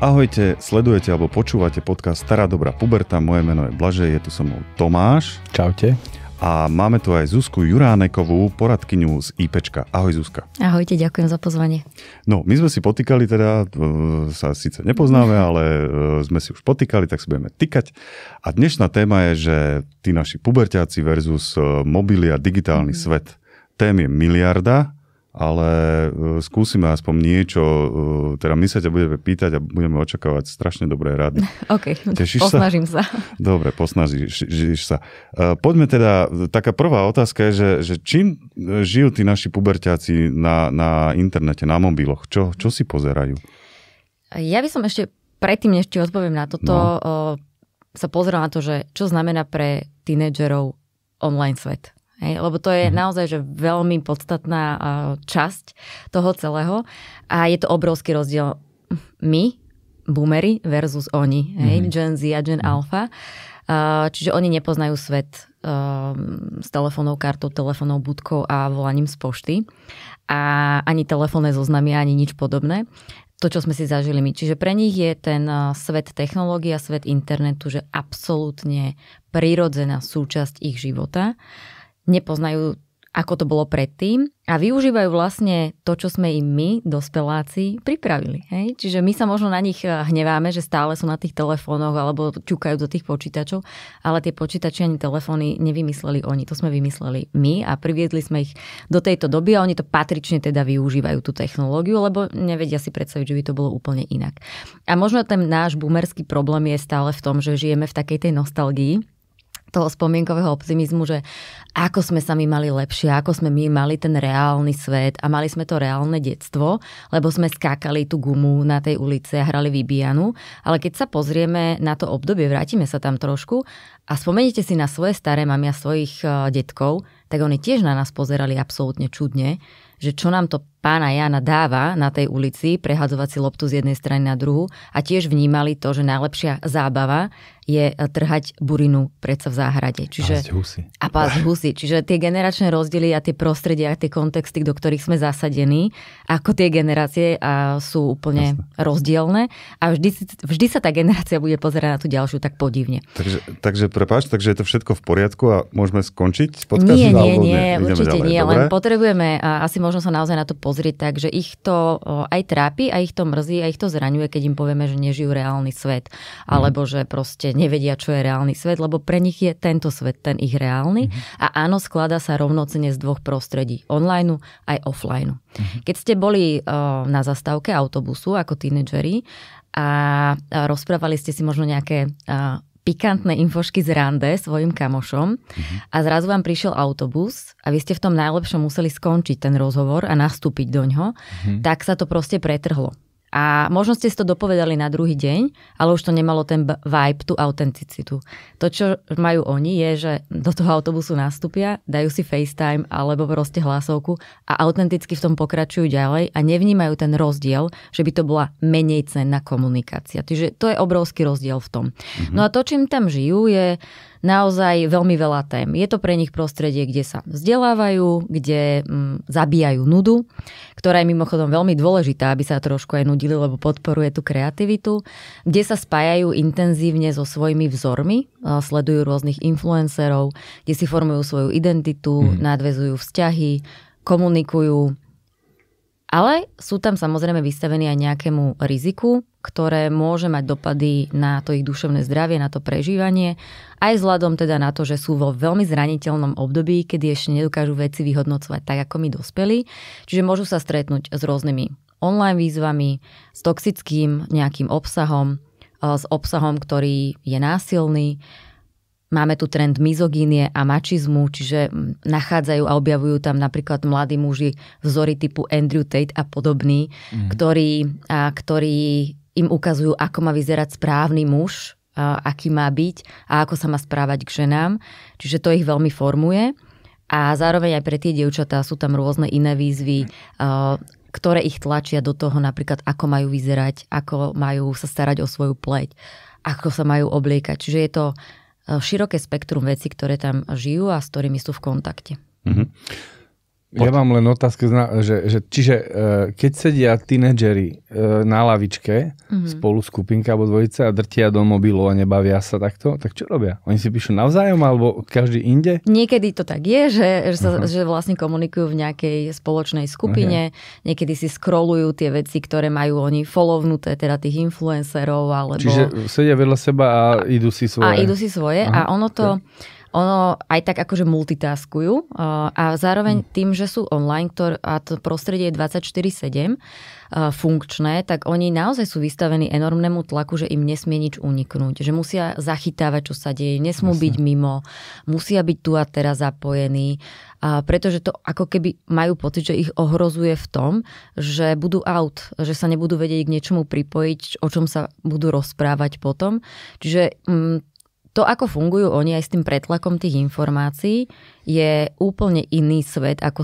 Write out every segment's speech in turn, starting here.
Ahojte, sledujete alebo počúvate podcast Stará dobrá puberta. Moje meno je Blažej, je tu so mnou Tomáš. Čaute. A máme tu aj Zuzku Juránekovú, poradkyňu z IPčka. Ahoj Zuzka. Ahojte, ďakujem za pozvanie. No, my sme si potýkali teda, sa síce nepoznáme, ale sme si už potýkali, tak si budeme tykať. A dnešná téma je, že tí naši puberťáci versus mobily a digitálny svet. Tém je miliarda, ale skúsime aspoň niečo, teda my sa ťa budeme pýtať a budeme očakávať strašne dobré rady. OK, posnažím sa. Dobre, posnažíš sa. Poďme teda, taká prvá otázka je, že čím žijú tí naši puberťáci na internete, na mobiloch? Čo si pozerajú? Ja by som ešte, predtým než ti odpoviem na toto, sa pozerala na to, že čo znamená pre tínedžerov online svet. Hej, lebo to je naozaj že veľmi podstatná časť toho celého a je to obrovský rozdiel my, boomery versus oni, hej, Gen Z a Gen Alpha. Čiže oni nepoznajú svet s telefónnou kartou, telefónnou budkou a volaním z pošty a ani telefónne zoznamy, ani nič podobné. To, čo sme si zažili my. Čiže pre nich je ten svet technológií a svet internetu, že absolútne prirodzená súčasť ich života. Nepoznajú, ako to bolo predtým a využívajú vlastne to, čo sme im my, dospeláci, pripravili. Hej? Čiže my sa možno na nich hneváme, že stále sú na tých telefónoch alebo ťukajú do tých počítačov, ale tie počítače ani telefóny nevymysleli oni, to sme vymysleli my a priviedli sme ich do tejto doby a oni to patrične teda využívajú tú technológiu, lebo nevedia si predstaviť, že by to bolo úplne inak. A možno ten náš boomerský problém je stále v tom, že žijeme v takej tej nostalgii, toho spomienkového optimizmu, že ako sme sa my mali lepšie, ako sme my mali ten reálny svet a mali sme to reálne detstvo, lebo sme skákali tú gumu na tej ulici a hrali vybíjanu. Ale keď sa pozrieme na to obdobie, vrátime sa tam trošku a spomeniete si na svoje staré mamy a svojich detkov, tak oni tiež na nás pozerali absolútne čudne, že čo nám to pána Jana dáva na tej ulici, prehadzovať si loptu z jednej strany na druhú a tiež vnímali to, že najlepšia zábava je trhať burinu predsa v záhrade. Čiže, a pásť husy. Čiže tie generačné rozdiely a tie prostredia a tie kontexty, do ktorých sme zasadení, ako tie generácie sú úplne rozdielne a vždy sa tá generácia bude pozerať na tú ďalšiu tak podivne. Takže prepáč, takže je to všetko v poriadku a môžeme skončiť podcast? Nie, určite nie, len potrebujeme asi možno sa naozaj na to pozrieť tak, že ich to aj trápi a ich to mrzí a ich to zraňuje, keď im povieme, že nežijú reálny svet. Alebo že proste nevedia, čo je reálny svet, lebo pre nich je tento svet, ten ich reálny. A áno, skladá sa rovnocene z dvoch prostredí. Online aj offline. Keď ste boli na zastávke autobusu ako tínedžeri a rozprávali ste si možno nejaké pikantné infošky z rande svojim kamošom a zrazu vám prišiel autobus a vy ste v tom najlepšom museli skončiť ten rozhovor a nastúpiť doňho, tak sa to proste pretrhlo. A možno ste si to dopovedali na druhý deň, ale už to nemalo ten vibe, tú autenticitu. To, čo majú oni, je, že do toho autobusu nastúpia, dajú si FaceTime alebo proste hlasovku a autenticky v tom pokračujú ďalej a nevnímajú ten rozdiel, že by to bola menej cenná komunikácia. Čiže to je obrovský rozdiel v tom. No a to, čím tam žijú, je naozaj veľmi veľa tém. Je to pre nich prostredie, kde sa vzdelávajú, kde zabíjajú nudu, ktorá je mimochodom veľmi dôležitá, aby sa trošku aj nudili, lebo podporuje tú kreativitu, kde sa spájajú intenzívne so svojimi vzormi, sledujú rôznych influencerov, kde si formujú svoju identitu, nadväzujú vzťahy, komunikujú. Ale sú tam samozrejme vystavení aj nejakému riziku, ktoré môže mať dopady na to ich duševné zdravie, na to prežívanie, aj vzhľadom teda na to, že sú vo veľmi zraniteľnom období, kedy ešte nedokážu veci vyhodnocovať tak, ako my dospelí. Čiže môžu sa stretnúť s rôznymi online výzvami, s toxickým nejakým obsahom, s obsahom, ktorý je násilný. Máme tu trend mizogínie a mačizmu, čiže nachádzajú a objavujú tam napríklad mladí muži vzory typu Andrew Tate a podobný, ktorí im ukazujú, ako má vyzerať správny muž, aký má byť a ako sa má správať k ženám. Čiže to ich veľmi formuje. A zároveň aj pre tie dievčatá sú tam rôzne iné výzvy, ktoré ich tlačia do toho napríklad, ako majú vyzerať, ako majú sa starať o svoju pleť, ako sa majú obliekať. Čiže je to široké spektrum vecí, ktoré tam žijú a s ktorými sú v kontakte. Ja mám len otázku, čiže keď sedia tínedžeri na lavičke spolu skupinka alebo dvojica a drtia do mobilu a nebavia sa takto, tak čo robia? Oni si píšu navzájom alebo každý inde? Niekedy to tak je, že vlastne komunikujú v nejakej spoločnej skupine, niekedy si scrollujú tie veci, ktoré majú oni follownuté, teda tých influencerov, alebo... Čiže sedia vedľa seba a idú si svoje. A ono aj tak akože multitaskujú a zároveň tým, že sú online a to prostredie je 24/7 funkčné, tak oni naozaj sú vystavení enormnému tlaku, že im nesmie nič uniknúť, že musia zachytávať, čo sa deje, nesmú byť mimo, musia byť tu a teraz zapojení, pretože to ako keby majú pocit, že ich ohrozuje v tom, že budú out, že sa nebudú vedieť k niečomu pripojiť, o čom sa budú rozprávať potom. Čiže to, ako fungujú oni aj s tým pretlakom tých informácií, je úplne iný svet, ako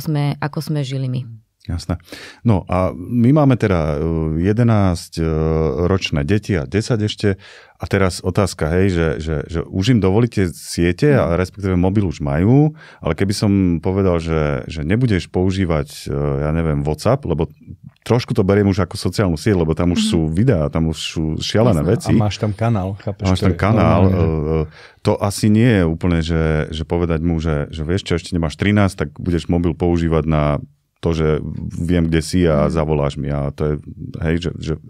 sme žili my. Jasné. No a my máme teda 11-ročné deti a 10 ešte. A teraz otázka, že už im dovolíte siete, a respektíve mobil už majú, ale keby som povedal, že nebudeš používať, ja neviem, WhatsApp, lebo trošku to beriem už ako sociálnu sieť, lebo tam už sú videá, tam už sú šialené veci. A máš tam kanál. Chápeš, máš tam kanál. To asi nie je úplne, že povedať mu, že vieš čo, ešte nemáš 13, tak budeš mobil používať na to, že viem, kde si a zavoláš mi. A to je, že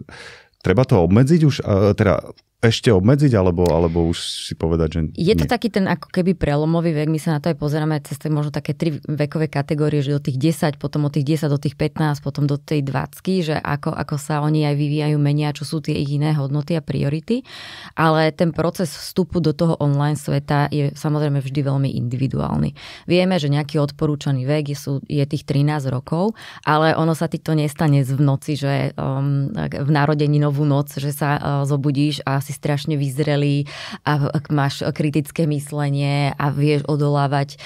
treba to obmedziť už, teda ešte obmedziť, alebo už si povedať, že je to taký ten ako keby prelomový vek, my sa na to aj pozeráme cez možno také 3 vekové kategórie, že do tých 10, potom od tých 10 do tých 15, potom do tej 20, že ako sa oni aj vyvíjajú, menia, čo sú tie ich iné hodnoty a priority. Ale ten proces vstupu do toho online sveta je samozrejme vždy veľmi individuálny. Vieme, že nejaký odporúčaný vek je tých 13 rokov, ale ono sa ti to nestane v noci, že v narodeninovú noc, že sa zobudíš a si strašne vyzrelý a máš kritické myslenie a vieš odolávať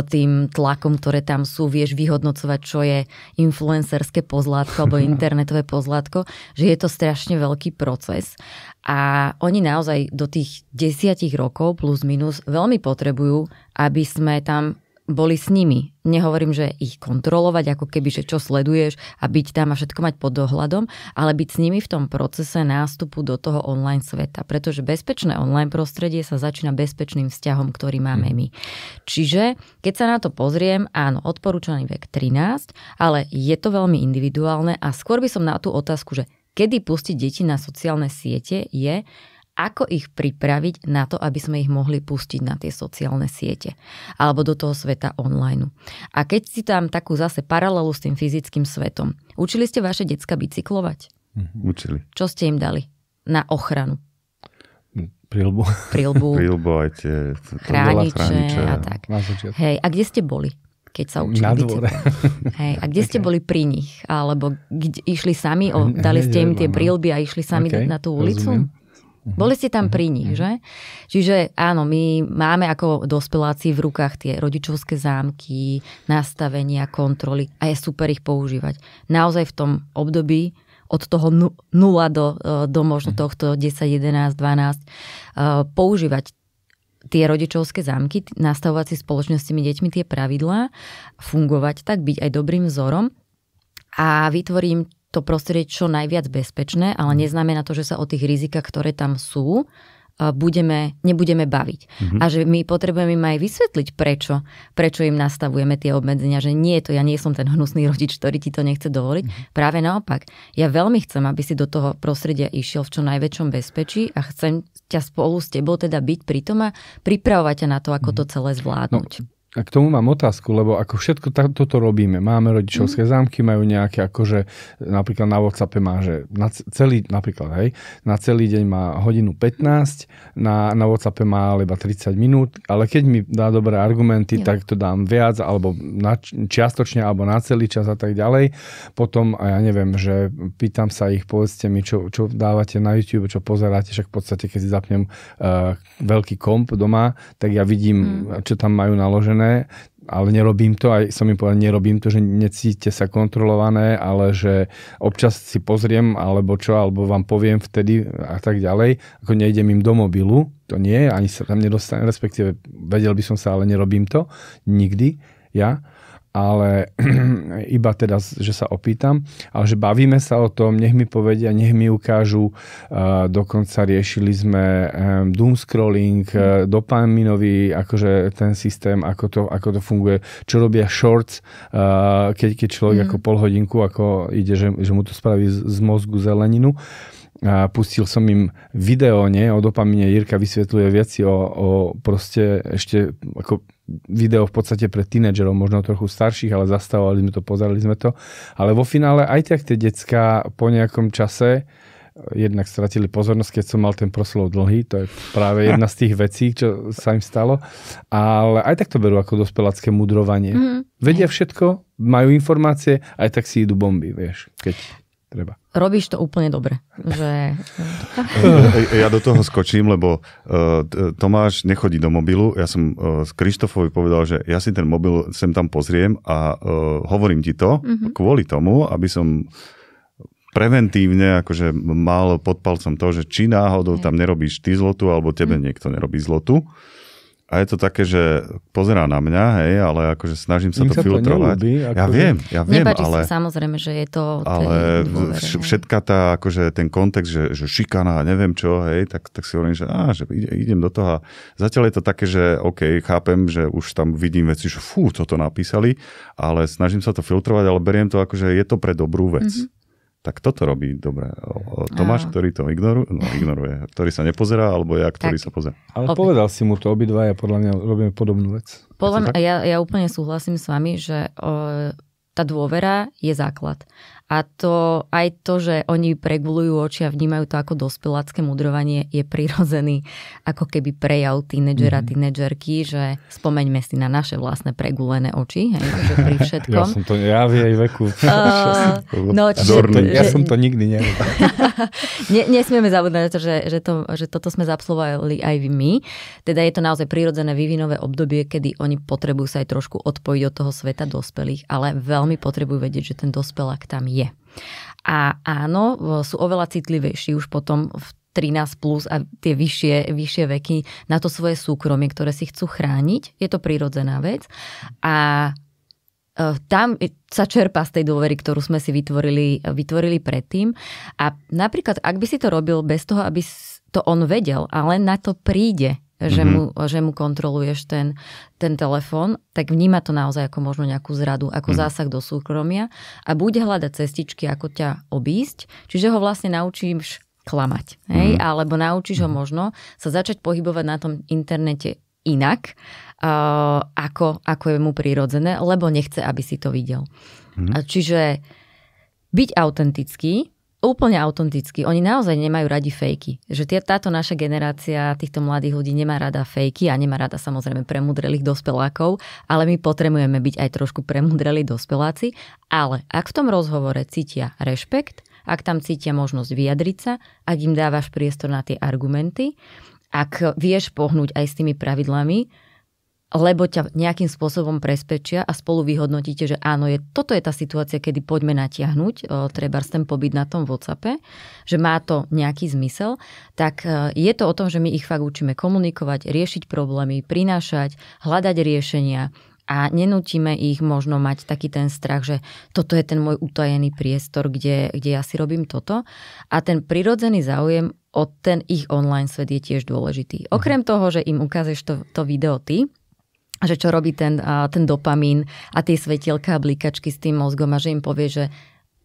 tým tlakom, ktoré tam sú, vieš vyhodnocovať, čo je influencerské pozlátko alebo internetové pozlátko, že je to strašne veľký proces. A oni naozaj do tých 10 rokov plus minus veľmi potrebujú, aby sme tam boli s nimi. Nehovorím, že ich kontrolovať, ako keby, že čo sleduješ a byť tam a všetko mať pod dohľadom, ale byť s nimi v tom procese nástupu do toho online sveta. Pretože bezpečné online prostredie sa začína bezpečným vzťahom, ktorý máme my. Čiže, keď sa na to pozriem, áno, odporúčaný vek 13, ale je to veľmi individuálne a skôr by som na tú otázku, že kedy pustiť deti na sociálne siete je, ako ich pripraviť na to, aby sme ich mohli pustiť na tie sociálne siete alebo do toho sveta online. A keď si tam takú zase paralelu s tým fyzickým svetom, učili ste vaše decka bicyklovať? Učili. Čo ste im dali na ochranu? Prilbu aj tie chrániče a tak. Hej, a kde ste boli, keď sa učili bicyklovať? Hej, a kde ste boli pri nich? Alebo išli sami, dali ste im tie prilby a išli sami na tú ulicu? Rozumiem. Boli ste tam pri nich, že? Čiže áno, my máme ako dospeláci v rukách tie rodičovské zámky, nastavenia, kontroly a je super ich používať. Naozaj v tom období od toho 0 do možno tohto 10, 11, 12 používať tie rodičovské zámky, nastavovať si spoločne s tými deťmi tie pravidlá, fungovať tak, byť aj dobrým vzorom a vytvorím to prostredie čo najviac bezpečné, ale neznamená to, že sa o tých rizikách, ktoré tam sú, nebudeme baviť. A že my potrebujeme im aj vysvetliť, prečo im nastavujeme tie obmedzenia, že nie je to, ja nie som ten hnusný rodič, ktorý ti to nechce dovoliť. Práve naopak. Ja veľmi chcem, aby si do toho prostredia išiel v čo najväčšom bezpečí a chcem ťa spolu s tebou teda byť pri tom a pripravovať ťa na to, ako to celé zvládnuť. A k tomu mám otázku, lebo ako všetko toto robíme. Máme rodičovské zámky, majú nejaké akože, napríklad na WhatsAppe má, že na celý deň má hodinu 15, na WhatsAppe má iba 30 minút, ale keď mi dá dobré argumenty, tak to dám viac, alebo čiastočne, alebo na celý čas a tak ďalej. Potom, a ja neviem, že pýtam sa ich, povedzte mi, čo dávate na YouTube, čo pozeráte, však v podstate, keď si zapnem veľký komp doma, tak ja vidím, čo tam majú naložené, ale nerobím to, aj som im povedal, nerobím to, že necítite sa kontrolované, ale že občas si pozriem, alebo vám poviem vtedy a tak ďalej, ako nejdem im do mobilu, to nie, ani sa tam nedostane, respektíve vedel by som sa, ale nerobím to, nikdy, ja. ale iba teda, že sa opýtam, ale že bavíme sa o tom, nech mi povedia, nech mi ukážu, dokonca riešili sme doom scrolling, dopaminový, akože ten systém, ako to funguje, čo robia shorts, keď človek ako pol hodinku, ako ide, že mu to spraví z mozgu zeleninu. A pustil som im video, o dopamine. Jirka vysvetľuje veci o proste ešte ako video v podstate pre tínedžerov, možno trochu starších, ale zastavovali sme to, pozerali sme to. Ale vo finále aj tak tie decká po nejakom čase jednak stratili pozornosť, keď som mal ten proslov dlhý. To je práve jedna z tých vecí, čo sa im stalo. Ale aj tak to berú ako dospelácké mudrovanie. Vedia všetko, majú informácie, aj tak si idú bomby, vieš, keď treba. Robíš to úplne dobre. Že... Ja do toho skočím, lebo Tomáš nechodí do mobilu. Ja som Krištofovi povedal, že ja si ten mobil sem tam pozriem a hovorím ti to kvôli tomu, aby som preventívne akože mal pod palcom to, že či náhodou tam nerobíš ty zlotu, alebo tebe niekto nerobí zlotu. A je to také, že pozerá na mňa, hej, ale akože snažím sa to filtrovať. Ja viem, nepáči ale... sa samozrejme, že je to... Ale všetka tá, akože ten kontext, že šikana, neviem čo, hej, tak si hovorím, že idem do toho. Zatiaľ je to také, že OK, chápem, že už tam vidím veci, že toto napísali, ale snažím sa to filtrovať, ale beriem to ako, že je to pre dobrú vec. Tak toto robí dobre. Tomáš, ktorý to ignoruje, ktorý sa nepozerá, alebo ja, ktorý sa pozerá. Ale povedal si mu to, obidvaja podľa mňa robíme podobnú vec. Podľa mňa, ja úplne súhlasím s vami, že tá dôvera je základ. A to aj to, že oni pregulujú oči a vnímajú to ako dospelácké mudrovanie, je prirodzený ako keby prejav tínedžera, tínedžerky, že spomeňme si na naše vlastné pregulené oči, hej, že pri všetkom. Ja v jej veku. Ja som to nikdy nevedel. Nesmieme zabúdať na to, že toto sme zabslovali aj my. Teda je to naozaj prirodzené vývinové obdobie, kedy oni potrebujú sa aj trošku odpojiť od toho sveta dospelých, ale veľmi potrebujú vedieť, že ten dospelák tam je. A áno, sú oveľa citlivejší už potom v 13 plus a tie vyššie veky na to svoje súkromie, ktoré si chcú chrániť. Je to prirodzená vec. A tam sa čerpá z tej dôvery, ktorú sme si vytvorili predtým. A napríklad, ak by si to robil bez toho, aby to on vedel, ale na to príde, že mu kontroluješ ten telefón, tak vníma to naozaj ako možno nejakú zradu, ako zásah do súkromia a bude hľadať cestičky, ako ťa obísť. Čiže ho vlastne naučíš klamať. Hej? Alebo naučíš ho možno sa začať pohybovať na tom internete inak, ako je mu prirodzené, lebo nechce, aby si to videl. Čiže byť autentický, úplne autenticky. Oni naozaj nemajú radi fejky. Že táto naša generácia týchto mladých ľudí nemá rada fejky a nemá rada samozrejme premudrelých dospelákov, ale my potrebujeme byť aj trošku premudrelí dospeláci. Ale ak v tom rozhovore cítia rešpekt, ak tam cítia možnosť vyjadriť sa, ak im dávaš priestor na tie argumenty, ak vieš pohnúť aj s tými pravidlami, lebo ťa nejakým spôsobom presvedčia a spolu vyhodnotíte, že áno, toto je tá situácia, kedy poďme natiahnuť trebárs ten pobyt na tom WhatsAppe, že má to nejaký zmysel, tak je to o tom, že my ich fakt učíme komunikovať, riešiť problémy, prinášať, hľadať riešenia a nenútime ich možno mať taký ten strach, že toto je ten môj utajený priestor, kde ja si robím toto. A ten prirodzený záujem o ten ich online svet je tiež dôležitý. Okrem toho, že im ukážeš to video ty, že čo robí ten dopamín a tie svetielka a blikačky s tým mozgom a že im povie, že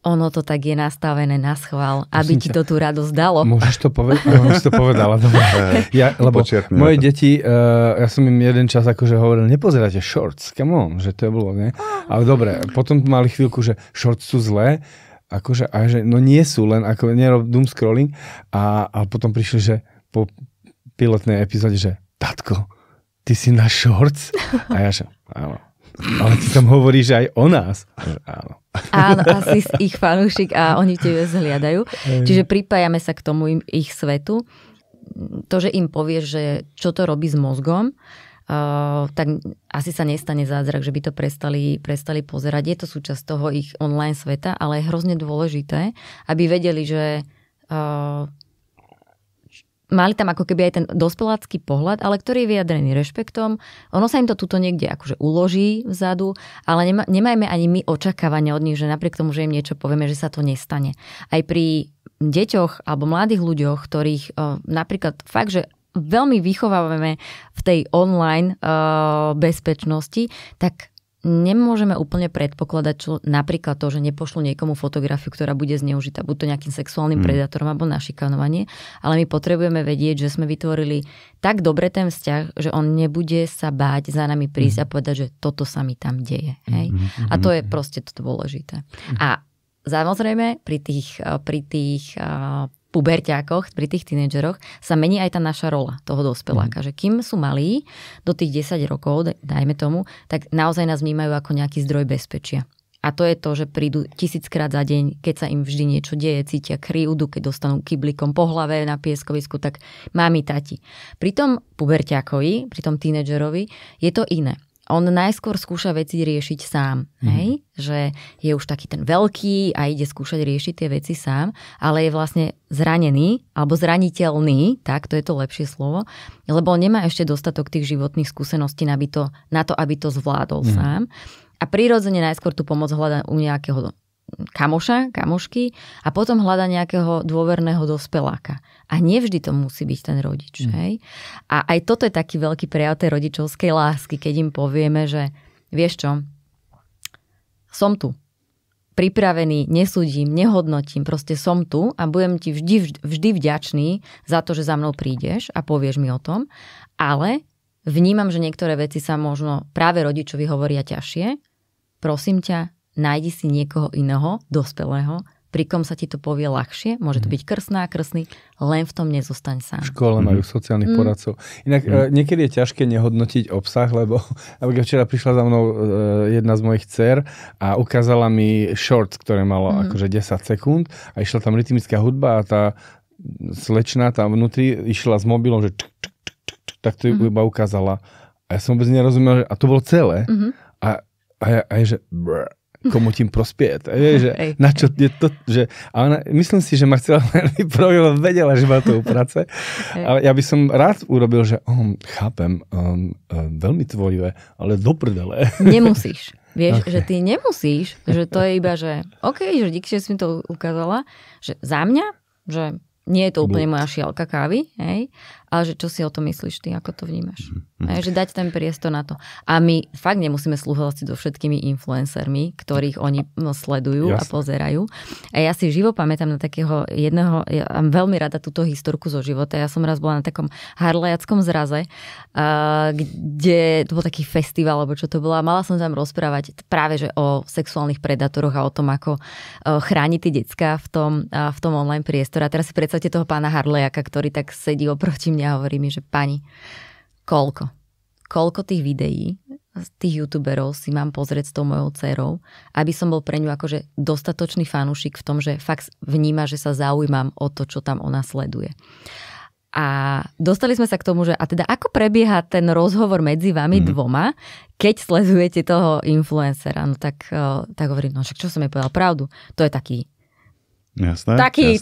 ono to tak je nastavené na schvál, aby ti to tú radosť dalo. Môžeš to povedať? Už to povedala. Lebo moje deti, ja som im jeden čas akože hovoril, nepozerajte shorts, come on, že to je bolo, ne? Ale dobre, potom mali chvíľku, že shorts sú zlé, akože, a že no nie sú, len ako nerob doom scrolling a potom prišli, že po pilotnej epizóde, že tatko, ty si na shorts? A ja že, áno. Ale ty tam hovoríš aj o nás. Áno. Áno, asi ich fanúšik a oni tebe zhliadajú. Čiže pripájame sa k tomu ich svetu. To, že im povieš, že čo to robí s mozgom, tak asi sa nestane zázrak, že by to prestali pozerať. Je to súčasť toho ich online sveta, ale je hrozne dôležité, aby vedeli, že mali tam ako keby aj ten dospelácky pohľad, ale ktorý je vyjadrený rešpektom. Ono sa im to tuto niekde akože uloží vzadu, ale nemajme ani my očakávania od nich, že napriek tomu, že im niečo povieme, že sa to nestane. Aj pri deťoch alebo mladých ľuďoch, ktorých napríklad fakt, že veľmi vychovávame v tej online bezpečnosti, tak nemôžeme úplne predpokladať, čo napríklad to, že nepošlu niekomu fotografiu, ktorá bude zneužitá, buď to nejakým sexuálnym predátorom alebo na šikanovanie, ale my potrebujeme vedieť, že sme vytvorili tak dobre ten vzťah, že on nebude sa báť za nami prísť a povedať, že toto sa mi tam deje. Hej? A to je proste to dôležité. A samozrejme pri tých puberťákoch, pri tých tínedžeroch sa mení aj tá naša rola toho dospeláka, že kým sú malí, do tých 10 rokov, dajme tomu, tak naozaj nás vnímajú ako nejaký zdroj bezpečia. A to je to, že prídu 1000-krát za deň, keď sa im vždy niečo deje, cítia krivdu, keď dostanú kyblikom po hlave na pieskovisku, tak mami, tati. Pri tom puberťákovi, pri tom tínedžerovi je to iné. On najskôr skúša veci riešiť sám. Hej? Že je už taký ten veľký a ide skúšať riešiť tie veci sám, ale je vlastne zranený alebo zraniteľný, tak to je to lepšie slovo, lebo on nemá ešte dostatok tých životných skúseností na to, aby to zvládol sám. A prirodzene najskôr tú pomoc hľadá u nejakého kamošky a potom hľada nejakého dôverného dospeláka. A nevždy to musí byť ten rodič. Hej? A aj toto je taký veľký prejav tej rodičovskej lásky, keď im povieme, že vieš čo, som tu. Pripravený, nesúdim, nehodnotím, proste som tu a budem ti vždy vďačný za to, že za mnou prídeš a povieš mi o tom, ale vnímam, že niektoré veci sa možno práve rodičovi hovoria ťažšie. Prosím ťa, nájdi si niekoho iného, dospelého, pri kom sa ti to povie ľahšie. Môže to byť krstný, len v tom nezostaň sám. V škole majú sociálnych poradcov. Inak niekedy je ťažké nehodnotiť obsah, lebo včera prišla za mnou jedna z mojich dcer a ukázala mi shorts, ktoré malo akože 10 sekúnd a išla tam rytmická hudba a tá slečna tam vnútri išla s mobilom, že tak to iba ukázala. A ja som vôbec nerozumel, a to bolo celé. A je, že komu tím prospieť. Že, na čo je to, že, a ona, myslím si, že ma chcela vyproviť, vedela, že má to uprace. Ale ja by som rád urobil, že chápem, veľmi tvorivé, ale do prdele. Nemusíš. Vieš, že ty nemusíš, že to je iba, že že díky, že si mi to ukázala, že za mňa, že nie je to úplne moja šialka kávy, hej, ale že čo si o tom myslíš ty, ako to vnímaš. Že dať ten priestor na to. A my fakt nemusíme slúhľať so všetkými influencermi, ktorých oni sledujú a pozerajú. A ja si živo pamätám na takého jedného, ja mám veľmi rada túto historku zo života. Ja som raz bola na takom harlejackom zraze, kde to bol taký festival, alebo čo to bolo. A mala som tam rozprávať práve že o sexuálnych predátoroch a o tom, ako chrániť tie decká v tom online priestore. A teraz si predstavte toho pána Harlejaka, ktorý tak sedí oproti mňa a hovorí mi, že pani, koľko tých videí z tých youtuberov si mám pozrieť s tou mojou dcerou, aby som bol pre ňu akože dostatočný fanúšik v tom, že fakt vníma, že sa zaujímam o to, čo tam ona sleduje. A dostali sme sa k tomu, že a teda ako prebieha ten rozhovor medzi vami dvoma, keď sledujete toho influencera? No tak hovorím, no však čo som jej povedal pravdu? To je taký Jasné, taký,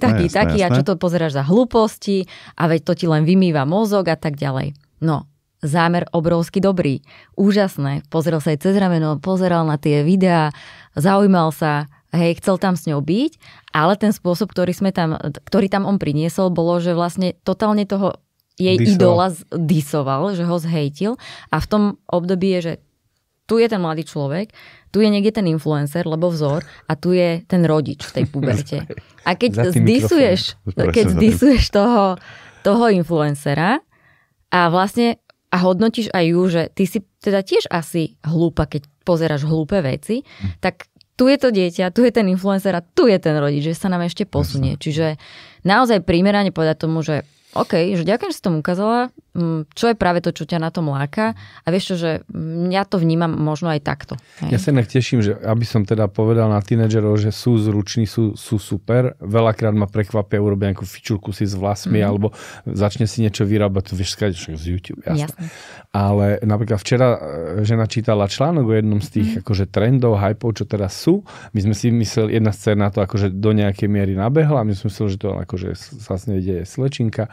a čo to pozeráš za hlúposti a veď to ti len vymýva mozog a tak ďalej. No, zámer obrovsky dobrý, úžasné, pozrel sa aj cez rameno, pozeral na tie videá, zaujímal sa, hej, chcel tam s ňou byť, ale ten spôsob, ktorý tam on priniesol, bolo, že vlastne totálne toho jej idola disoval, že ho zhejtil a v tom období je, že tu je ten mladý človek, tu je niekde ten influencer, lebo vzor, a tu je ten rodič v tej puberte. A keď zdisuješ toho influencera a vlastne a hodnotíš aj ju, že ty si teda tiež asi hlúpa, keď pozeráš hlúpe veci, tak tu je to dieťa, tu je ten influencer a tu je ten rodič, že sa nám ešte posunie. Čiže naozaj primerane povedať tomu, že OK, že ďakujem, že si to ukázala, čo je práve to, čo ťa na tom láka a vieš čo, že ja to vnímam možno aj takto. Hej. Ja sa inak teším, že aby som teda povedal na tínedžerov, že sú zruční, sú super. Veľakrát ma prekvapia, urobia nejakú fičurku si s vlasmi alebo začne si niečo vyrábať, to vieš skať z YouTube, jasné. Ale napríklad včera žena čítala článok o jednom z tých akože trendov, hypov, čo teraz sú. My sme si mysleli, jedna scéna to akože do nejakej miery nabehla a my sme mysleli, že to akože sa s nej deje slečinka.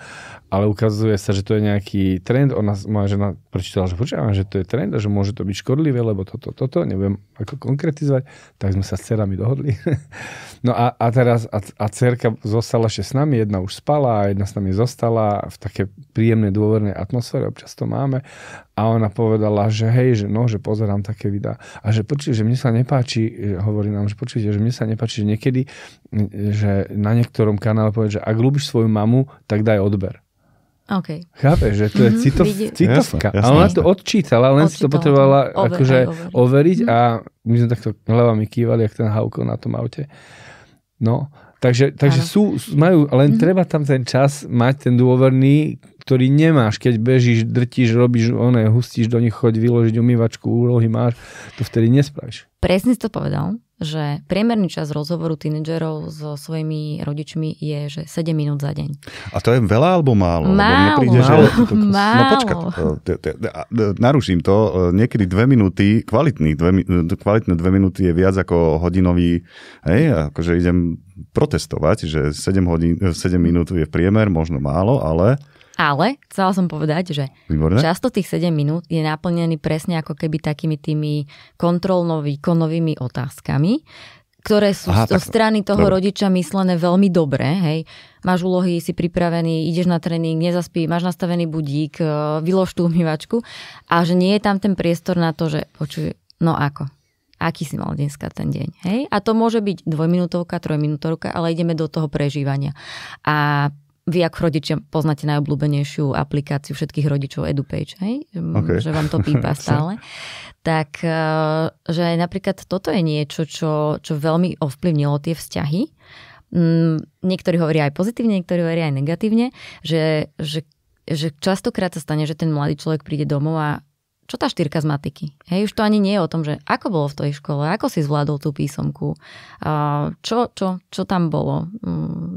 ale ukazuje sa, že to je nejaký trend. Moja žena prečítala, že to je trend a že môže to byť škodlivé, lebo toto, neviem ako konkretizovať, tak sme sa s dcerami dohodli. No a teraz dcerka zostala ešte s nami, jedna už spala a jedna s nami zostala v také príjemnej dôvernej atmosfére, občas to máme. A ona povedala, že hej, že pozerám také videá. A že počujte, že mne sa nepáči, hovorí nám, že počujte, že mne sa nepáči, že niekedy, že na niektorom kanále povie, že ak ľúbiš svoju mamu, tak daj odber. Okay. Chápeš, že to je citovka. A ona to odčítala, len si to potrebovala akože overiť a my sme takto hlavami kývali, jak ten Hauko na tom aute. No, takže majú, len treba tam ten čas mať ten dôverný, ktorý nemáš, keď bežíš, drtíš, robíš, hustíš do nich, choď vyložiť umývačku, úlohy máš, to vtedy nespravíš. Presne si to povedal, že priemerný čas rozhovoru tínedžerov so svojimi rodičmi je, že 7 minút za deň. A to je veľa alebo málo? Málo. No počkaj, naruším to. Niekedy 2 minúty, kvalitné 2 minúty je viac ako hodinový, akože idem protestovať, že 7 minút je v priemer, možno málo, ale chcela som povedať, že často tých 7 minút je naplnený presne ako keby takými tými kontrolno-výkonovými otázkami, ktoré sú zo strany toho rodiča myslené veľmi dobre. Hej. Máš úlohy, si pripravený, ideš na tréning, nezaspí, máš nastavený budík, vylož tú umývačku a že nie je tam ten priestor na to, že počuj, no ako? Aký si mal dneska ten deň? Hej? A to môže byť 2-minútovka, 3-minútovka, ale ideme do toho prežívania. A vy ako rodičia poznáte najobľúbenejšiu aplikáciu všetkých rodičov EduPage, hej? Okay. Že vám to pípa stále. Tak, že napríklad toto je niečo, čo veľmi ovplyvnilo tie vzťahy. Niektorí hovoria aj pozitívne, niektorí hovoria aj negatívne, že častokrát sa stane, že ten mladý človek príde domov a čo tá 4 z matiky? Hej, už to ani nie je o tom, že ako bolo v tej škole, ako si zvládol tú písomku, čo tam bolo.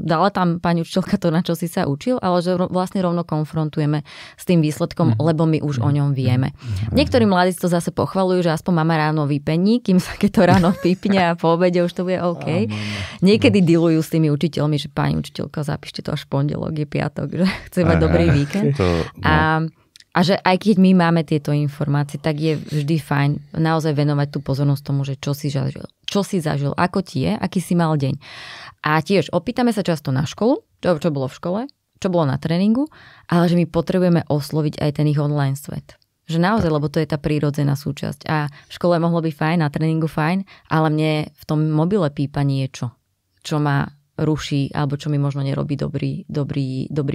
Dala tam pani učiteľka to, na čo si sa učil, ale že vlastne rovno konfrontujeme s tým výsledkom, lebo my už o ňom vieme. Niektorí mladí to zase pochvalujú, že aspoň mama ráno vypení, kým sa keď to ráno pípne a po obede už to bude OK. Niekedy dealujú s tými učiteľmi, že pani učiteľka, zapíšte to až pondelok, je piatok, že chce mať dobrý víkend. A že aj keď my máme tieto informácie, tak je vždy fajn naozaj venovať tú pozornosť tomu, že čo si zažil, ako ti je, aký si mal deň. A tiež opýtame sa často na školu, čo bolo v škole, čo bolo na tréningu, ale že my potrebujeme osloviť aj ten ich online svet. Že naozaj, lebo to je tá prírodzená súčasť. A v škole mohlo byť fajn, na tréningu fajn, ale mne v tom mobile pípa niečo, čo ma ruší, alebo čo mi možno nerobí dobrý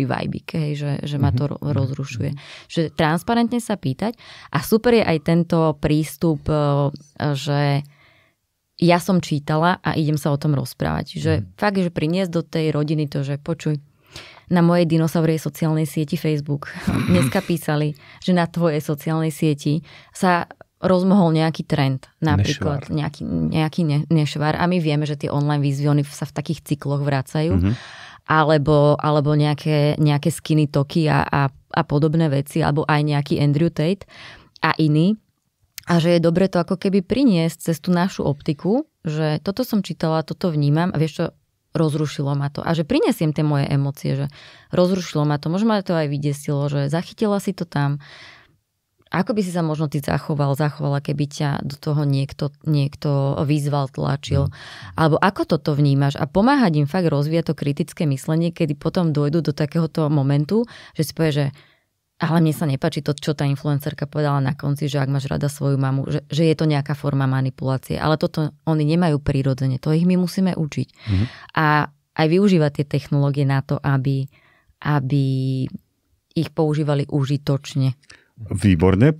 vibík, že ma to rozrušuje. Že transparentne sa pýtať a super je aj tento prístup, že ja som čítala a idem sa o tom rozprávať. Že fakt, že priniesť do tej rodiny to, že počuj, na mojej dinosaurovej sociálnej sieti Facebook dneska písali, že na tvojej sociálnej sieti sa rozmohol nejaký trend, napríklad nejaký nešvar a my vieme, že tie online výzvy sa v takých cykloch vracajú, alebo nejaké skinny toky a podobné veci, alebo aj nejaký Andrew Tate a iný. A že je dobre to ako keby priniesť cez tú našu optiku, že toto som čítala, toto vnímam a vieš čo, rozrušilo ma to. A že prinesiem tie moje emócie, že rozrušilo ma to, možno ma to aj vydesilo, že zachytila si to tam. Ako by si sa možno ty zachovala, keby ťa do toho niekto vyzval, tlačil? Alebo ako toto vnímaš? A pomáhať im fakt rozvíjať to kritické myslenie, kedy potom dojdu do takéhoto momentu, že si povie, že ale mne sa nepáči to, čo tá influencerka povedala na konci, že ak máš rada svoju mamu, že je to nejaká forma manipulácie. Ale toto oni nemajú prirodzene. To ich my musíme učiť. A aj využívať tie technológie na to, aby ich používali užitočne. Výborne,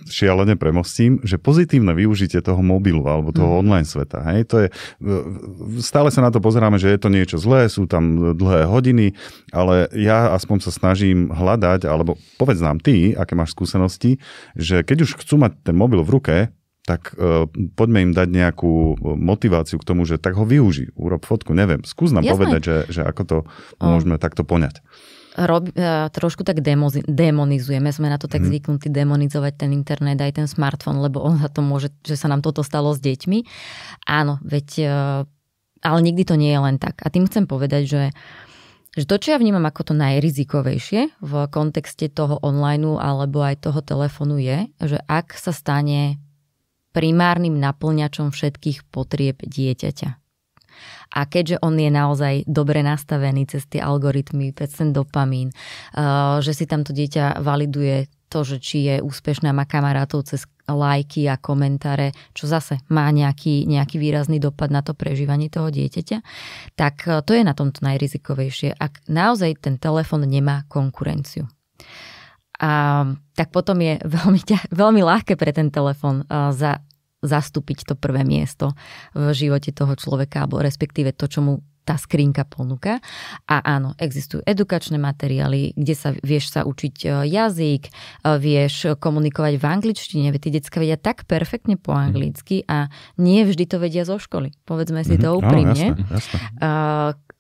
šialene premostím, že pozitívne využitie toho mobilu alebo toho online sveta. Hej, to je, stále sa na to pozeráme, že je to niečo zlé, sú tam dlhé hodiny, ale ja aspoň sa snažím hľadať, alebo povedz nám ty, aké máš skúsenosti, že keď už chcú mať ten mobil v ruke, tak poďme im dať nejakú motiváciu k tomu, že tak ho využij, urob fotku, neviem. Skús nám povedať, že ako to môžeme takto poňať. Trošku tak demonizujeme, sme na to tak zvyknutí demonizovať ten internet aj ten smartfón, lebo on za to môže, že sa nám toto stalo s deťmi. Áno, veď, ale nikdy to nie je len tak. A tým chcem povedať, že že to, čo ja vnímam ako to najrizikovejšie v kontexte toho online alebo aj toho telefónu je, že ak sa stane primárnym naplňačom všetkých potrieb dieťaťa. A keďže on je naozaj dobre nastavený cez tie algoritmy, cez ten dopamín, že si tam to dieťa validuje to, že či je úspešná, má kamarátov cez lajky a komentáre, čo zase má nejaký výrazný dopad na to prežívanie toho dieťaťa, tak to je na tomto najrizikovejšie. Ak naozaj ten telefón nemá konkurenciu. Tak potom je veľmi ľahké pre ten telefón zastúpiť to prvé miesto v živote toho človeka, alebo respektíve to, čo mu tá skrinka ponúka. A áno, existujú edukačné materiály, kde vieš sa učiť jazyk, vieš komunikovať v angličtine, tí decka vedia tak perfektne po anglicky a nie vždy to vedia zo školy. Povedzme si to úprimne. Jasné.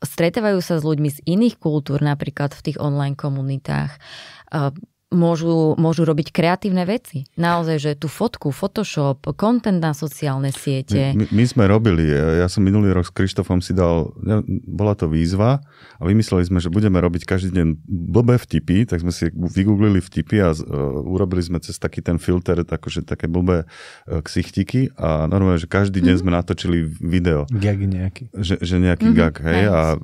Stretávajú sa s ľuďmi z iných kultúr, napríklad v tých online komunitách. Môžu robiť kreatívne veci. Naozaj, že tú fotku, Photoshop, content na sociálne siete. My sme robili, ja som minulý rok s Krištofom si dal, bola to výzva a vymysleli sme, že budeme robiť každý deň blbé vtipy, tak sme si vygooglili vtipy a urobili sme cez taký ten filter, akože také blbé ksichtiky a normálne, že každý deň sme natočili video. Gag nejaký. Že nejaký gag, hej, a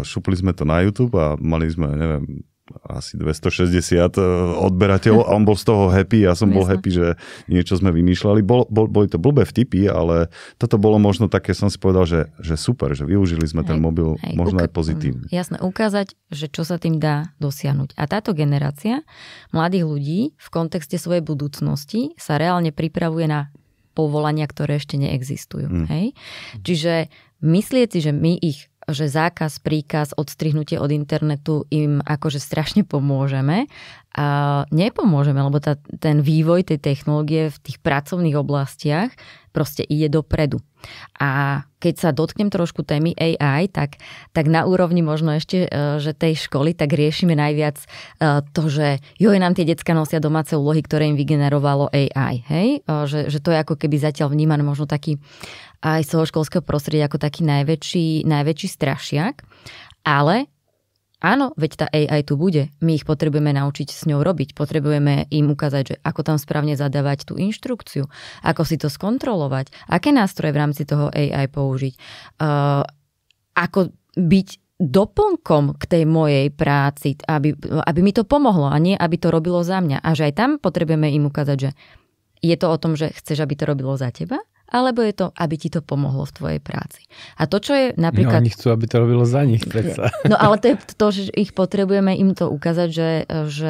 šupli sme to na YouTube a mali sme, neviem, asi 260 odberateľov a on bol z toho happy, ja som bol happy, že niečo sme vymýšľali. Boli to blbé vtipy, ale toto bolo možno také, som si povedal, že super, že využili sme ten mobil možno aj pozitívne. Jasné, ukázať, že čo sa tým dá dosiahnuť. A táto generácia mladých ľudí v kontexte svojej budúcnosti sa reálne pripravuje na povolania, ktoré ešte neexistujú. Hej? Čiže myslieť si, že zákaz, príkaz, odstrihnutie od internetu im akože strašne pomôžeme. A nepomôžeme, lebo ten vývoj tej technológie v tých pracovných oblastiach proste ide dopredu. A keď sa dotknem trošku témy AI, tak na úrovni možno ešte, že tej školy, tak riešime najviac to, že nám tie decká nosia domáce úlohy, ktoré im vygenerovalo AI. Hej? Že to je ako keby zatiaľ vnímané možno taký aj z toho školského prostredia ako taký najväčší strašiak. Ale áno, veď tá AI tu bude. My ich potrebujeme naučiť s ňou robiť. Potrebujeme im ukázať, že ako tam správne zadávať tú inštrukciu, ako si to skontrolovať, aké nástroje v rámci toho AI použiť, ako byť doplnkom k tej mojej práci, aby mi to pomohlo a nie, aby to robilo za mňa. A že aj tam potrebujeme im ukázať, že je to o tom, že chceš, aby to robilo za teba, alebo je to, aby ti to pomohlo v tvojej práci. A to, čo je napríklad... No, oni chcú, aby to robilo za nich, predsa. No, ale to je to, že ich potrebujeme im to ukázať, že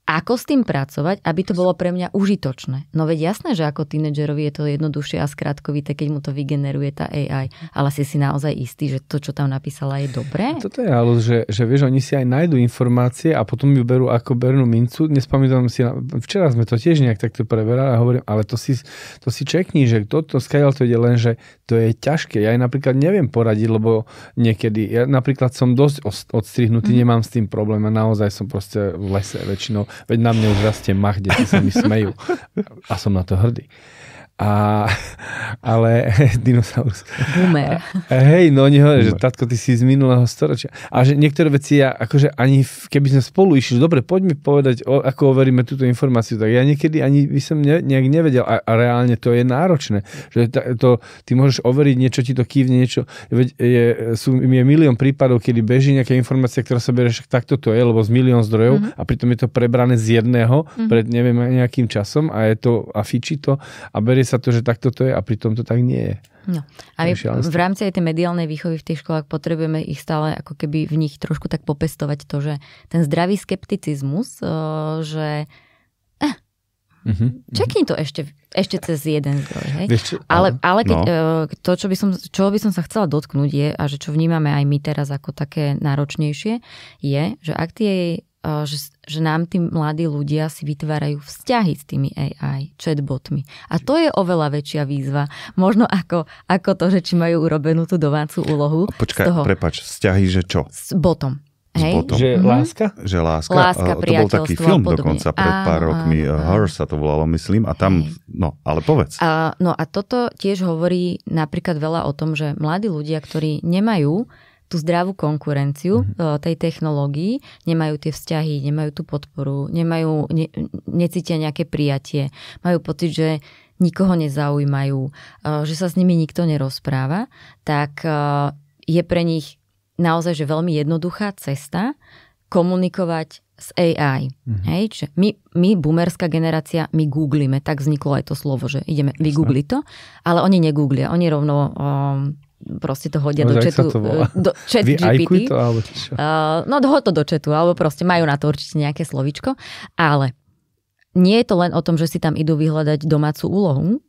ako s tým pracovať, aby to bolo pre mňa užitočné. No veď jasné, že ako tínedžerovi je to jednoduchšie a skratkovité, keď mu to vygeneruje tá AI. Ale si naozaj istý, že to, čo tam napísala, je dobré? Toto je halus, že vieš, oni si aj nájdú informácie a potom ju berú ako bernú mincu. Nespomínam si, včera sme to tiež nejak takto preberali a hovorím, ale to si čekni, že toto skadiaľ to ide, len že to je ťažké. Ja aj napríklad neviem poradiť, lebo niekedy, ja napríklad som dosť odstrihnutý, nemám s tým problém a naozaj som proste v lese väčšinou. Veď na mne už rastie mach, deti sa mi smejú. A som na to hrdý. Ale dinosaurus. Boomer. Hej, no oni hovoria, že tatko, ty si z minulého storočia. A že niektoré veci ja, akože ani keby sme spolu išli, dobre, poď mi povedať, ako overíme túto informáciu, tak ja niekedy ani by som nejak nevedel. A reálne to je náročné. Že ty môžeš overiť niečo, ti to kývne niečo. Je milión prípadov, kedy beží nejaká informácia, ktorá sa berie, že takto to je, lebo z milión zdrojov a pritom je to prebrané z jedného pred neviem nejakým časom a je to a fičí to a berie sa to, že takto to je a pritom to tak nie je. No. A my v rámci aj tej mediálnej výchovy v tých školách potrebujeme ich stále ako keby v nich trošku tak popestovať to, že ten zdravý skepticizmus, že čekni to ešte cez jeden zdroj. Hej? Ale keď, to, čoho by som sa chcela dotknúť je, a že čo vnímame aj my teraz ako také náročnejšie, je, že ak že nám tí mladí ľudia si vytvárajú vzťahy s tými AI, chatbotmi. A to je oveľa väčšia výzva. Možno ako to, že či majú urobenú tú domácu úlohu. Počkaj, prepáč, vzťahy, že čo? S botom. Hej? Že láska? Že láska. Láska, to bol taký film dokonca pred pár rokmi. Her sa to volalo, myslím. A tam, ale povedz. A toto tiež hovorí napríklad veľa o tom, že mladí ľudia, ktorí nemajú tú zdravú konkurenciu tej technológii, nemajú tie vzťahy, nemajú tú podporu, necítia nejaké prijatie, majú pocit, že nikoho nezaujímajú, že sa s nimi nikto nerozpráva, tak je pre nich naozaj že veľmi jednoduchá cesta komunikovať s AI. Hej? Čiže my, boomerská generácia, my googlíme, tak vzniklo aj to slovo, že ideme vygoogliť to, ale oni negooglia, oni rovno proste to hodia do chatu. Do chat GPT. Ho to do chatu, alebo proste majú na to určite nejaké slovíčko, ale nie je to len o tom, že si tam idú vyhľadať domácu úlohu,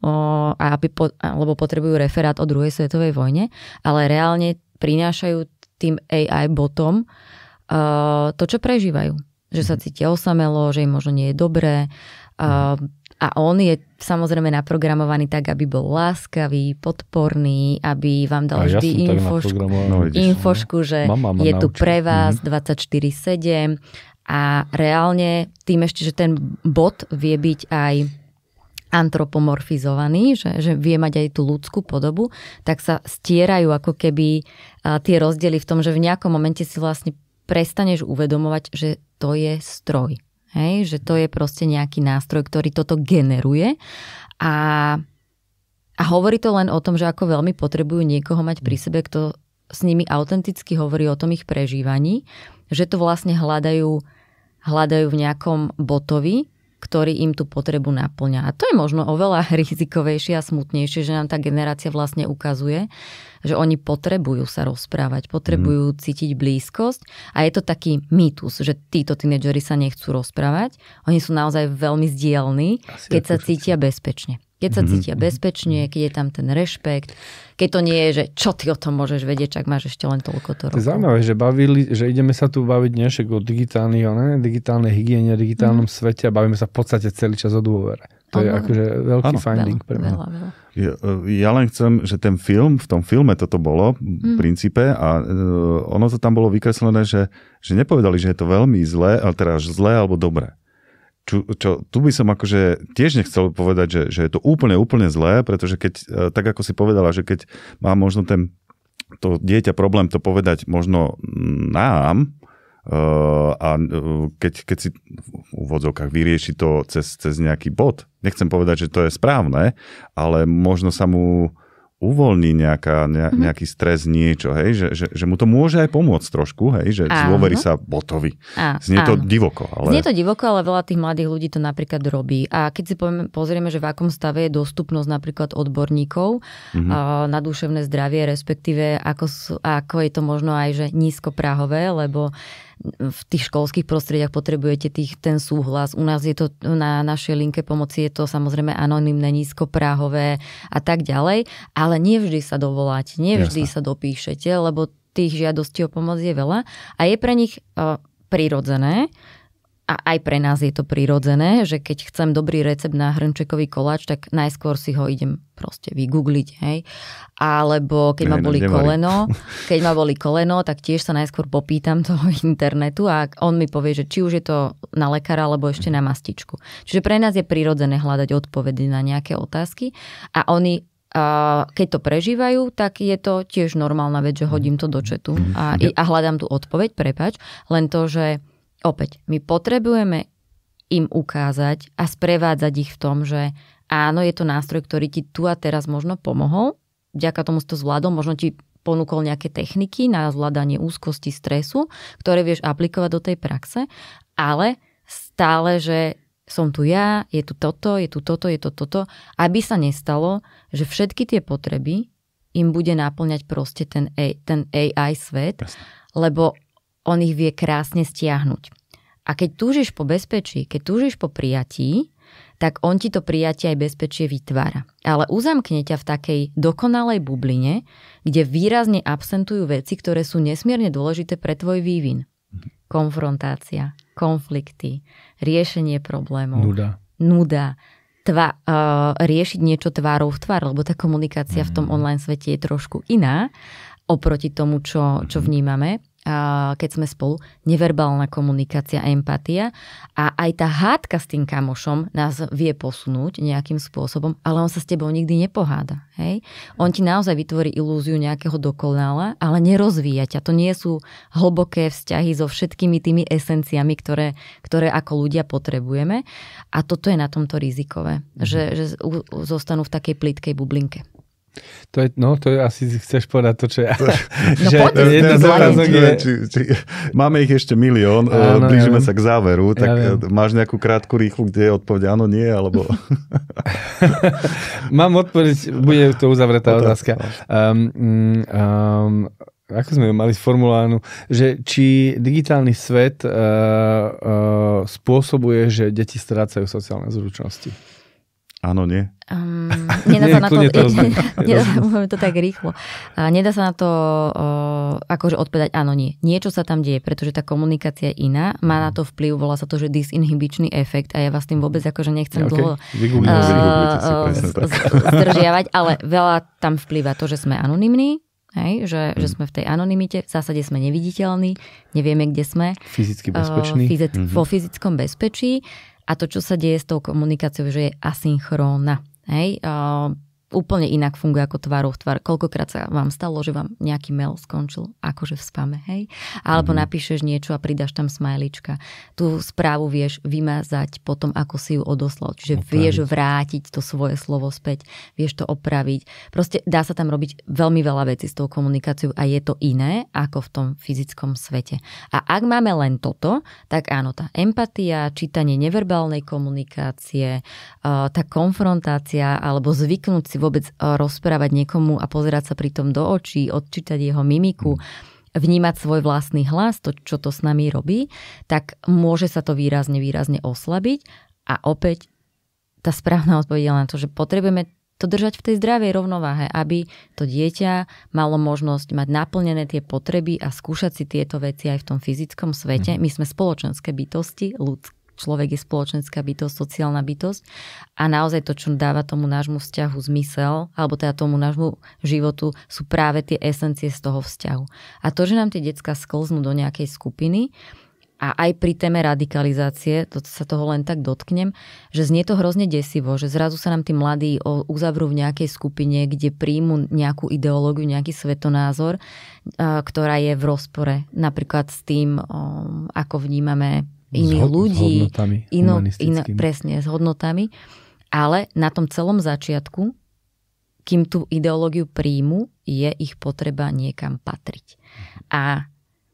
lebo potrebujú referát o druhej svetovej vojne, ale reálne prinášajú tým AI botom to, čo prežívajú. Že sa cítia osamelo, že im možno nie je dobré. A on je samozrejme naprogramovaný tak, aby bol láskavý, podporný, aby vám dal vždy infošku, že je tu pre vás 24/7. A reálne tým ešte, že ten bot vie byť aj antropomorfizovaný, že vie mať aj tú ľudskú podobu, tak sa stierajú ako keby tie rozdiely v tom, že v nejakom momente si vlastne prestaneš uvedomovať, že to je stroj. Hej? Že to je proste nejaký nástroj, ktorý toto generuje a hovorí to len o tom, že ako veľmi potrebujú niekoho mať pri sebe, kto s nimi autenticky hovorí o tom ich prežívaní, že to vlastne hľadajú v nejakom botovi, ktorý im tú potrebu naplňa. A to je možno oveľa rizikovejšie a smutnejšie, že nám tá generácia vlastne ukazuje, že oni potrebujú sa rozprávať, potrebujú cítiť blízkosť a je to taký mýtus, že títo tínedžeri sa nechcú rozprávať. Oni sú naozaj veľmi zdielní, keď sa cítia bezpečne. Keď sa cítia bezpečne, keď je tam ten rešpekt, keď to nie je, že čo ty o tom môžeš vedieť, čak máš ešte len toľko to rokov. To je zaujímavé, že ideme sa tu baviť dnešek o digitálnej hygiene, digitálnom svete a bavíme sa v podstate celý čas o dôvere. To je akože veľký finding pre mňa. Veľa. Ja len chcem, že v tom filme toto bolo v princípe a ono to tam bolo vykreslené, že nepovedali, že je to veľmi zlé, ale teda zlé alebo dobré. Čo tu by som akože tiež nechcel povedať, že je to úplne zlé, pretože keď, tak ako si povedala, že keď má možno to dieťa problém to povedať možno nám a keď si v úvodzovkách vyrieši to cez nejaký bod, nechcem povedať, že to je správne, ale možno sa mu uvoľní nejaký stres, niečo, hej, že mu to môže aj pomôcť trošku, hej, že dôverí sa botovi. Znie to divoko. Znie to divoko, ale veľa tých mladých ľudí to napríklad robí. A keď si pozrieme, že v akom stave je dostupnosť napríklad odborníkov na duševné zdravie, respektíve ako je to možno aj, že nízkopráhové, lebo v tých školských prostrediach potrebujete ten súhlas. U nás je to na našej linke pomoci je to samozrejme anonymné, nízkopráhové a tak ďalej, ale nevždy sa dovoláte, nevždy sa dopíšete, lebo tých žiadostí o pomoc je veľa a je pre nich prirodzené a aj pre nás je to prirodzené, že keď chcem dobrý recept na hrnčekový koláč, tak najskôr si ho idem proste vygoogliť, hej. Alebo keď ma boli koleno, tak tiež sa najskôr popýtam toho internetu a on mi povie, že či už je to na lekára, alebo ešte na mastičku. Čiže pre nás je prirodzené hľadať odpovede na nejaké otázky a oni keď to prežívajú, tak je to tiež normálna vec, že hodím to do chatu a hľadám tú odpoveď, prepáč, len to, že opäť, my potrebujeme im ukázať a sprevádzať ich v tom, že áno, je to nástroj, ktorý ti tu a teraz možno pomohol, vďaka tomu si to zvládol, možno ti ponúkol nejaké techniky na zvládanie úzkosti, stresu, ktoré vieš aplikovať do tej praxe, ale stále, že som tu ja, je tu toto, je tu toto, je to toto, aby sa nestalo, že všetky tie potreby im bude náplňať proste ten AI svet, lebo on ich vie krásne stiahnuť. A keď túžiš po bezpečí, keď túžiš po prijatí, tak on ti to prijatie aj bezpečie vytvára. Ale uzamkne ťa v takej dokonalej bubline, kde výrazne absentujú veci, ktoré sú nesmierne dôležité pre tvoj vývin. Konfrontácia, konflikty, riešenie problémov. Nuda. Riešiť niečo tvárou v tvár, lebo tá komunikácia v tom online svete je trošku iná oproti tomu, čo vnímame. keď sme spolu, neverbálna komunikácia, empatia a aj tá hádka s tým kamošom nás vie posunúť nejakým spôsobom, ale on sa s tebou nikdy nepoháda. Hej? On ti naozaj vytvorí ilúziu nejakého dokonala, ale nerozvíja ťa. To nie sú hlboké vzťahy so všetkými tými esenciami, ktoré ako ľudia potrebujeme a toto je na tomto rizikové, že zostanú v takej plytkej bublinke. To je asi chceš povedať to, čo ja. Máme ich ešte milión, blížime sa k záveru, tak máš nejakú krátku, rýchlu, kde je odpoveď áno, nie, alebo... Mám odpoveď, bude to uzavretá otázka. Ako sme ju mali sformulovanú, že či digitálny svet spôsobuje, že deti strácajú sociálne zručnosti? Áno, nie. Nedá sa na to, poviem to tak rýchlo. Nedá sa na to akože odpovedať áno, nie. Niečo sa tam deje, pretože tá komunikácia je iná. Má na to vplyv, volá sa to, že disinhibičný efekt a ja vás tým vôbec akože nechcem dlho zdržiavať, ale veľa tam vplyva to, že sme anonymní, hej, že sme v tej anonymite, v zásade sme neviditeľní, nevieme, kde sme. Fyzicky bezpeční. Vo fyzickom bezpečí. A to, čo sa deje s tou komunikáciou, že je asynchrónna. Hej? Úplne inak funguje ako tvárou v tvár. Koľkokrát sa vám stalo, že vám nejaký mail skončil akože v spame, hej? Alebo napíšeš niečo a pridáš tam smajlička. Tú správu vieš vymazať potom, ako si ju odoslal. Čiže vieš vrátiť to svoje slovo späť, vieš to opraviť. Proste dá sa tam robiť veľmi veľa vecí s tou komunikáciou a je to iné ako v tom fyzickom svete. A ak máme len toto, tak áno, tá empatia, čítanie neverbálnej komunikácie, tá konfrontácia alebo zvyknúť si vôbec rozprávať niekomu a pozerať sa pritom do očí, odčítať jeho mimiku, vnímať svoj vlastný hlas, to, čo to s nami robí, tak môže sa to výrazne oslabiť a opäť tá správna odpoveď je len to, že potrebujeme to držať v tej zdravej rovnováhe, aby to dieťa malo možnosť mať naplnené tie potreby a skúšať si tieto veci aj v tom fyzickom svete. My sme spoločenské bytosti, človek je spoločenská bytosť, sociálna bytosť a naozaj to, čo dáva tomu nášmu vzťahu zmysel, alebo teda tomu nášmu životu, sú práve tie esencie z toho vzťahu. A to, že nám tie decká sklznú do nejakej skupiny a aj pri téme radikalizácie, to sa toho len tak dotknem, že znie to hrozne desivo, že zrazu sa nám tí mladí uzavrú v nejakej skupine, kde príjmu nejakú ideológiu, nejaký svetonázor, ktorá je v rozpore napríklad s tým, ako vnímame iných ľudí, presne, s hodnotami, ale na tom celom začiatku, kým tú ideológiu príjmu, je ich potreba niekam patriť. A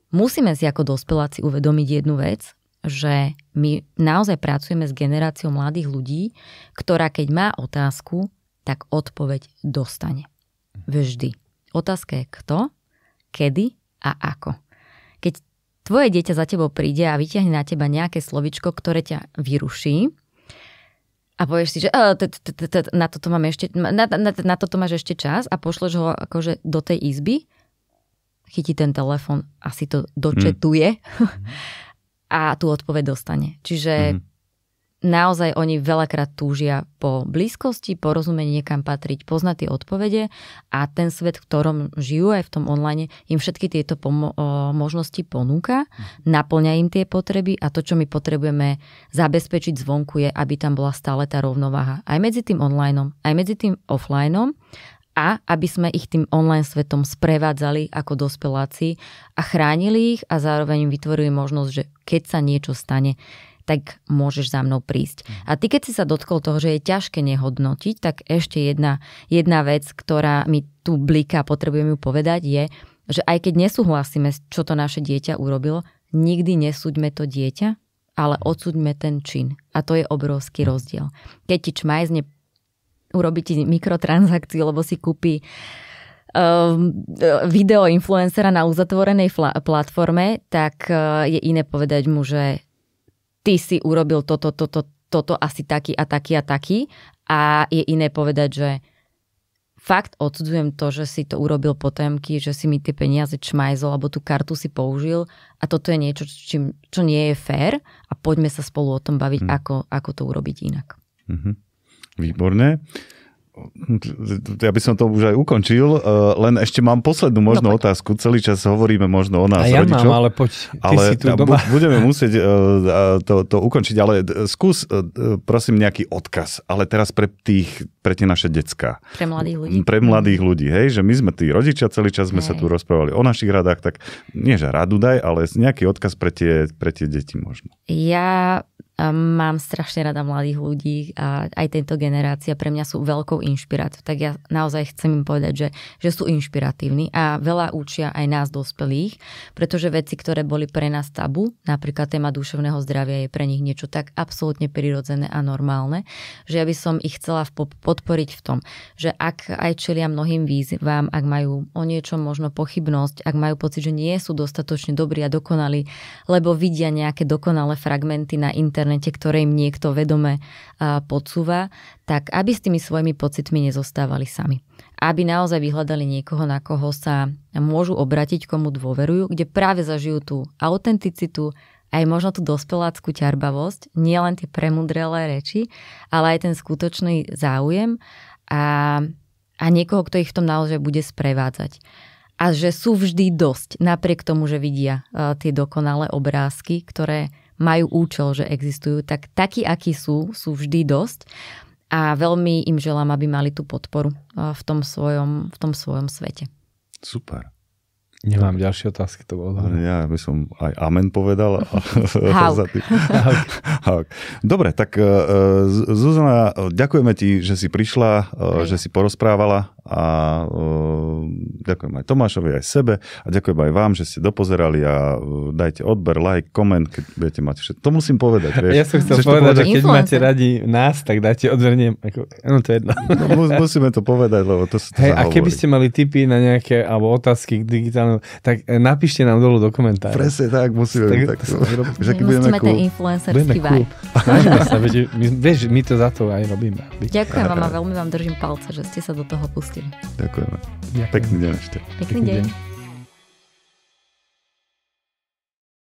musíme si ako dospeláci uvedomiť jednu vec, že my naozaj pracujeme s generáciou mladých ľudí, ktorá keď má otázku, tak odpoveď dostane. Vždy. Otázka je kto, kedy a ako. Keď tvoje dieťa za tebou príde a vyťahne na teba nejaké slovičko, ktoré ťa vyruší a povieš si, že na toto máš ešte čas a pošleš ho akože do tej izby, chytí ten telefon, asi to dočetuje a tú odpoveď dostane. Čiže naozaj oni veľakrát túžia po blízkosti, porozumení, niekam patriť, poznať tie odpovede a ten svet, v ktorom žijú aj v tom online, im všetky tieto možnosti ponúka, naplňa im tie potreby a to, čo my potrebujeme zabezpečiť zvonku je, aby tam bola stále tá rovnováha. Aj medzi tým onlineom, aj medzi tým offlineom a aby sme ich tým online svetom sprevádzali ako dospeláci a chránili ich a zároveň im vytvorili možnosť, že keď sa niečo stane, tak môžeš za mnou prísť. A ty, keď si sa dotkol toho, že je ťažké nehodnotiť, tak ešte jedna vec, ktorá mi tu bliká, potrebujem ju povedať, je, že aj keď nesúhlasíme, čo to naše dieťa urobilo, nikdy nesúďme to dieťa, ale odsúďme ten čin. A to je obrovský rozdiel. Keď ti čmajzne urobí ti mikrotransakciu, lebo si kúpi video influencera na uzatvorenej platforme, tak je iné povedať mu, že ty si urobil toto asi taký a taký a taký a je iné povedať, že fakt odsudzujem to, že si to urobil potemky, že si mi tie peniaze čmajzol alebo tú kartu si použil a toto je niečo, čo nie je fér a poďme sa spolu o tom baviť, ako to urobiť inak. Výborné. Ja by som to už aj ukončil, len ešte mám poslednú možno otázku. Celý čas hovoríme možno o nás, ja rodičov. Mám, ale poď, ty si tu doma. Budeme musieť to ukončiť, ale skús, prosím, nejaký odkaz, ale teraz pre tie naše decká. Pre mladých ľudí. Pre mladých ľudí, hej, že my sme tí rodičia, celý čas sme sa tu rozprávali o našich radách, tak nie, že radu daj, ale nejaký odkaz pre tie deti možno. Ja mám strašne rada mladých ľudí a aj tento generácia pre mňa sú veľkou inšpiráciou. Tak ja naozaj chcem im povedať, že sú inšpiratívni a veľa učia aj nás dospelých, pretože veci, ktoré boli pre nás tabu, napríklad téma duševného zdravia je pre nich niečo tak absolútne prirodzené a normálne, že ja by som ich chcela podporiť v tom, že ak aj čelia mnohým výzvam, ak majú o niečom možno pochybnosť, ak majú pocit, že nie sú dostatočne dobrí a dokonalí, lebo vidia nejaké dokonalé fragmenty na internete, ktoré im niekto vedome podsúva, tak aby s tými svojimi pocitmi nezostávali sami. Aby naozaj vyhľadali niekoho, na koho sa môžu obrátiť, komu dôverujú, kde práve zažijú tú autenticitu, aj možno tú dospeláckú ťarbavosť, nie len tie premudrelé reči, ale aj ten skutočný záujem a niekoho, kto ich v tom naozaj bude sprevádzať. A že sú vždy dosť, napriek tomu, že vidia tie dokonalé obrázky, ktoré majú účel, že existujú, tak takí, akí sú vždy dosť a veľmi im želám, aby mali tú podporu v tom svojom svete. Super. Nemám ďalšie otázky, to bolo dobré. Ja by som aj amen povedal. Dobre, tak Zuzana, ďakujeme ti, že si prišla, že si porozprávala a ďakujem aj Tomášovi, aj sebe a ďakujem aj vám, že ste dopozerali a dajte odber, like, koment, keď budete mať všetko. To musím povedať. Vieš. Ja som chcel povedať, že keď máte radi nás, tak dajte odber, to je jedno. Musíme to povedať, lebo to sa a keby ste mali tipy na nejaké, alebo otázky k digitálnemu, tak napíšte nám dolu do komentára. Presne tak, musíme byť tak. Musíme ten influencerský vibe. Snažíme sa, vieš, my to za to aj robíme. Ďakujem vám a veľmi vám držím palce, že ste sa do toho pustili. Ďakujeme. Pekný deň ešte. Pekný deň.